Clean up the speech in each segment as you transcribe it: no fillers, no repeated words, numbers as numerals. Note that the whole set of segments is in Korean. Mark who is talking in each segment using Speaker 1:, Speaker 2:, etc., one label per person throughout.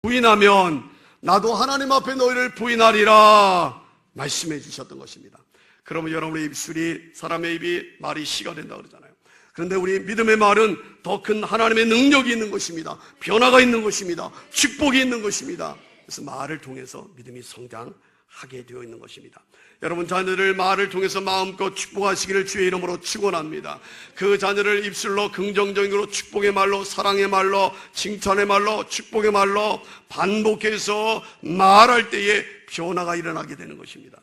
Speaker 1: 부인하면 나도 하나님 앞에 너희를 부인하리라 말씀해 주셨던 것입니다. 그러면 여러분의 입술이 사람의 입이 말이 씨가 된다 그러잖아요. 그런데 우리 믿음의 말은 더 큰 하나님의 능력이 있는 것입니다. 변화가 있는 것입니다. 축복이 있는 것입니다. 그래서 말을 통해서 믿음이 성장하게 되어 있는 것입니다. 여러분 자녀를 말을 통해서 마음껏 축복하시기를 주의 이름으로 축원합니다. 그 자녀를 입술로 긍정적으로 축복의 말로, 사랑의 말로, 칭찬의 말로, 축복의 말로 반복해서 말할 때에 변화가 일어나게 되는 것입니다.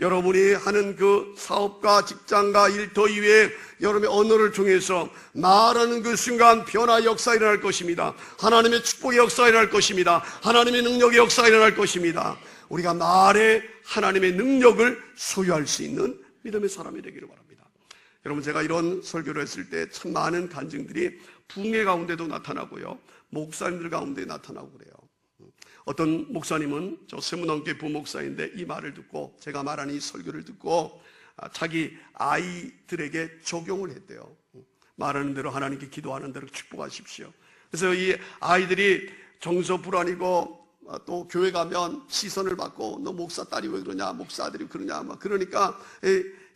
Speaker 1: 여러분이 하는 그 사업과 직장과 일터 이외에 여러분의 언어를 통해서 말하는 그 순간 변화의 역사가 일어날 것입니다. 하나님의 축복의 역사가 일어날 것입니다. 하나님의 능력의 역사가 일어날 것입니다. 우리가 말에 하나님의 능력을 소유할 수 있는 믿음의 사람이 되기를 바랍니다. 여러분 제가 이런 설교를 했을 때 참 많은 간증들이 붕괴 가운데도 나타나고요, 목사님들 가운데 나타나고 그래요. 어떤 목사님은 저 20 넘게 부목사인데 이 말을 듣고, 제가 말하는 이 설교를 듣고 자기 아이들에게 적용을 했대요. 말하는 대로 하나님께 기도하는 대로 축복하십시오. 그래서 이 아이들이 정서 불안이고 또 교회 가면 시선을 받고 너 목사 딸이 왜 그러냐, 목사 아들이 그러냐 막 그러니까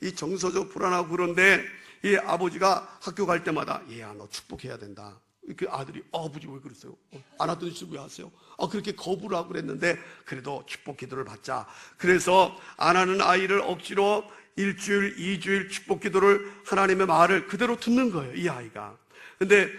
Speaker 1: 이 정서적 불안하고, 그런데 이 아버지가 학교 갈 때마다 얘야 너 축복해야 된다. 그 아들이 아버지 왜 그러세요? 안 하던 짓을 왜 하세요? 그렇게 거부를 하고 그랬는데 그래도 축복 기도를 받자. 그래서 안 하는 아이를 억지로 1주일, 2주일 축복 기도를, 하나님의 말을 그대로 듣는 거예요, 이 아이가. 근데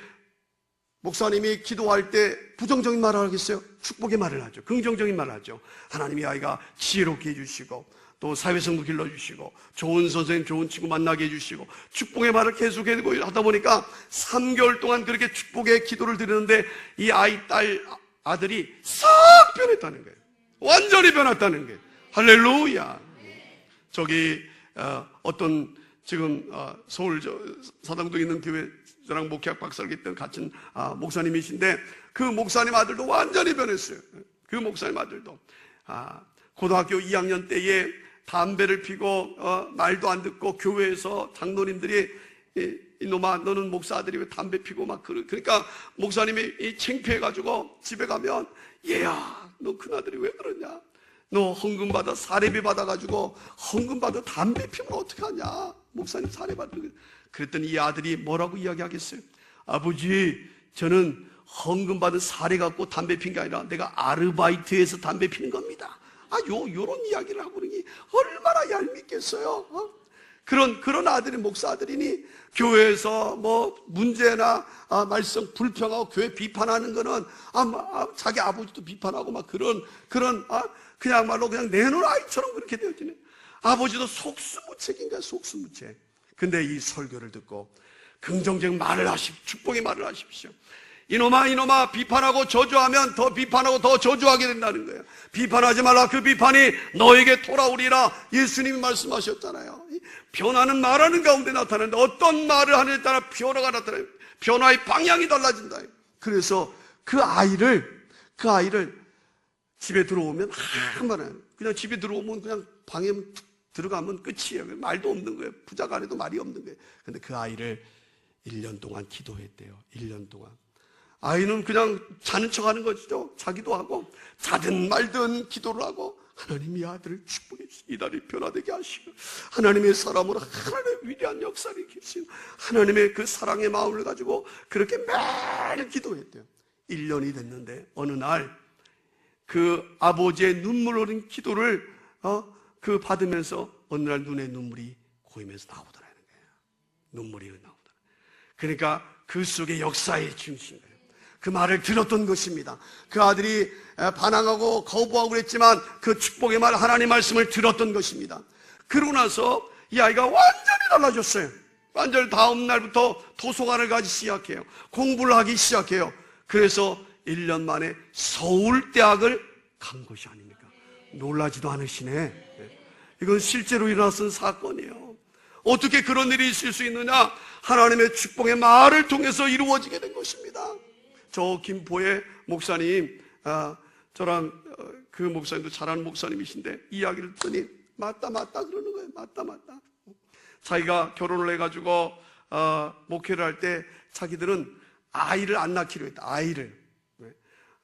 Speaker 1: 목사님이 기도할 때 부정적인 말을 하겠어요? 축복의 말을 하죠. 긍정적인 말을 하죠. 하나님이 아이가 지혜롭게 해주시고 또 사회성도 길러주시고 좋은 선생님, 좋은 친구 만나게 해주시고 축복의 말을 계속해서 하다 보니까 3개월 동안 그렇게 축복의 기도를 드리는데 이 아이, 딸, 아들이 싹 변했다는 거예요. 완전히 변했다는 거예요. 할렐루야. 저기 어떤 지금 서울 사당동에 있는 교회 저랑 목회학 박사를 했던 같은 목사님이신데 그 목사님 아들도 완전히 변했어요. 그 목사님 아들도 고등학교 2학년 때에 담배를 피고 말도 안 듣고 교회에서 장로님들이 이놈아 너는 목사 아들이 왜 담배 피고 막 그러니까 목사님이 창피해가지고 집에 가면 얘야 너 큰아들이 왜 그러냐, 너 헌금 받아 사례비 받아가지고 헌금 받아 담배 피면 어떡하냐, 목사님 사례 받는. 그랬더니 이 아들이 뭐라고 이야기하겠어요? 아버지 저는 헌금 받은 사례 갖고 담배 핀 게 아니라 내가 아르바이트해서 담배 피는 겁니다. 요런 이야기를 하고 그러니 얼마나 얄밉겠어요. 그런 아들이 목사 아들이니 교회에서 뭐 문제나 말씀 불평하고 교회 비판하는 거는 자기 아버지도 비판하고 막 그런 그냥말로 그냥 내놓은 아이처럼 그렇게 되어지네. 아버지도 속수무책인 거야, 속수무책. 근데 이 설교를 듣고 긍정적 말을 하십시오. 축복의 말을 하십시오. 이놈아 비판하고 저주하면 더 비판하고 더 저주하게 된다는 거예요. 비판하지 말라. 그 비판이 너에게 돌아오리라. 예수님이 말씀하셨잖아요. 변화는 말하는 가운데 나타나는데 어떤 말을 하느냐에 따라 변화가 나타나요. 변화의 방향이 달라진다. 그래서 그 아이를 집에 들어오면 한번에 그냥 집에 들어오면 그냥 방에 들어가면 끝이에요. 말도 없는 거예요. 부자가 안 해도 말이 없는 거예요. 근데 그 아이를 1년 동안 기도했대요. 1년 동안. 아이는 그냥 자는 척 하는 것이죠. 자기도 하고 자든 말든 기도를 하고 하나님 이 아들을 축복해 주시고 이 아들이 변화되게 하시고 하나님의 사람으로 하나님의 위대한 역사를 일으키시고 하나님의 그 사랑의 마음을 가지고 그렇게 매일 기도했대요. 1년이 됐는데 어느 날 그 아버지의 눈물 어린 기도를 그 받으면서 어느 날 눈에 눈물이 고이면서 나오더라는 거예요. 눈물이 나오더라. 그러니까 그 속에 역사의 중심인 거예요. 그 말을 들었던 것입니다. 그 아들이 반항하고 거부하고 그랬지만 그 축복의 말, 하나님 말씀을 들었던 것입니다. 그러고 나서 이 아이가 완전히 달라졌어요. 완전히 다음 날부터 도서관을 가기 시작해요. 공부를 하기 시작해요. 그래서 1년 만에 서울대학을 간 것이 아닙니까? 놀라지도 않으시네. 이건 실제로 일어났던 사건이에요. 어떻게 그런 일이 있을 수 있느냐? 하나님의 축복의 말을 통해서 이루어지게 된 것입니다. 저 김포의 목사님, 저랑 그 목사님도 잘하는 목사님이신데 이야기를 듣더니 맞다 그러는 거예요. 맞다. 자기가 결혼을 해가지고 목회를 할 때 자기들은 아이를 안 낳기로 했다. 아이를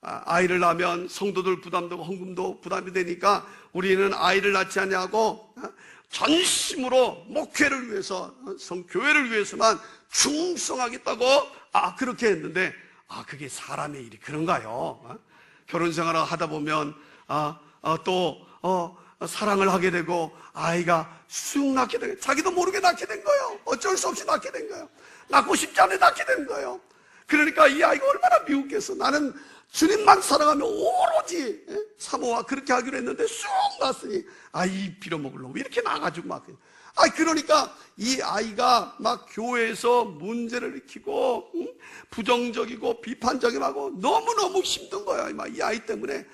Speaker 1: 아이를 낳으면 성도들 부담도 헌금도 부담이 되니까 우리는 아이를 낳지 않냐고 전심으로 목회를 위해서 성교회를 위해서만 충성하겠다고 그렇게 했는데 그게 사람의 일이 그런가요? 결혼 생활을 하다 보면 또 사랑을 하게 되고 아이가 쑥 낳게 되고 자기도 모르게 낳게 된 거예요. 어쩔 수 없이 낳게 된 거예요. 낳고 싶지 않아 낳게 된 거예요. 그러니까 이 아이가 얼마나 미웠겠어. 나는 주님만 사랑하며 오로지 사모와 그렇게 하기로 했는데 쑥 낳았으니 이 빌어먹으려고 이렇게 나가지고 막 그러니까 이 아이가 막 교회에서 문제를 일으키고 부정적이고 비판적이고 너무너무 힘든 거야. 이 아이 때문에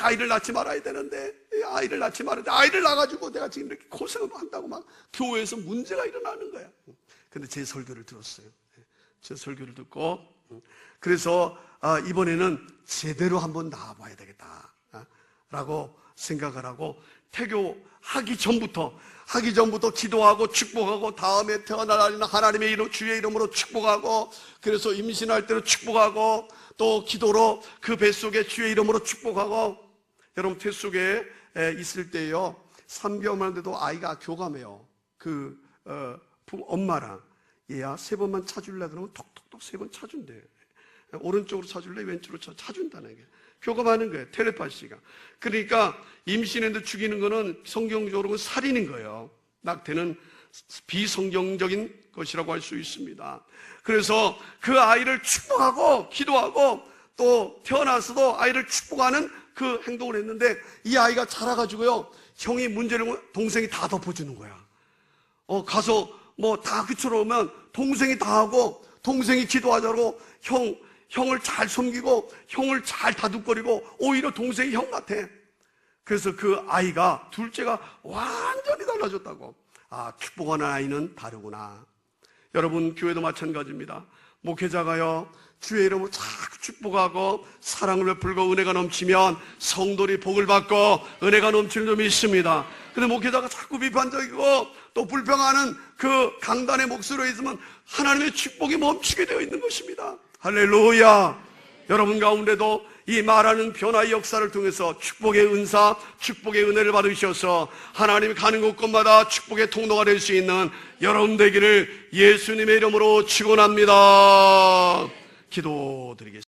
Speaker 1: 아이를 낳지 말아야 되는데 아이를 낳지 말아야 돼. 아이를 낳아가지고 내가 지금 이렇게 고생을 한다고 막 교회에서 문제가 일어나는 거야. 근데 제 설교를 들었어요. 제 설교를 듣고 그래서 이번에는 제대로 한번 나와봐야 되겠다 라고 생각을 하고 태교하기 전부터 기도하고 축복하고 다음에 태어날 아이는 하나님의 이름 주의 이름으로 축복하고 그래서 임신할 때로 축복하고 또 기도로 그 뱃속에 주의 이름으로 축복하고 여러분 뱃속에 있을 때요 3개월만 돼도 아이가 교감해요. 엄마랑 얘야 3번만 차줄래 그러면 톡톡톡 3번 차준대. 오른쪽으로 차줄래 왼쪽으로 차준다는 게 교감하는 거예요. 텔레파시가. 그러니까 임신했는데 죽이는 거는 성경적으로는 살인인 거예요. 낙태는 비성경적인 것이라고 할 수 있습니다. 그래서 그 아이를 축복하고 기도하고 또 태어나서도 아이를 축복하는 그 행동을 했는데 이 아이가 자라가지고요 형이 문제를 동생이 다 덮어주는 거야. 가서 뭐 다 그쳐놓으면 동생이 다 하고 동생이 기도하자고 형을 잘 섬기고 형을 잘 다독거리고 오히려 동생이 형 같아. 그래서 그 아이가 둘째가 완전히 달라졌다고. 축복하는 아이는 다르구나. 여러분 교회도 마찬가지입니다. 목회자가요 주의 이름으로 자꾸 축복하고 사랑을 베풀고 은혜가 넘치면 성도들이 복을 받고 은혜가 넘치는 점이 있습니다. 근데 목회자가 자꾸 비판적이고 또 불평하는 그 강단의 목소리로 있으면 하나님의 축복이 멈추게 되어 있는 것입니다. 할렐루야. 여러분 가운데도 이 말하는 변화의 역사를 통해서 축복의 은사, 축복의 은혜를 받으셔서 하나님이 가는 곳곳마다 축복의 통로가 될 수 있는 여러분 되기를 예수님의 이름으로 축원합니다. 기도드리겠습니다.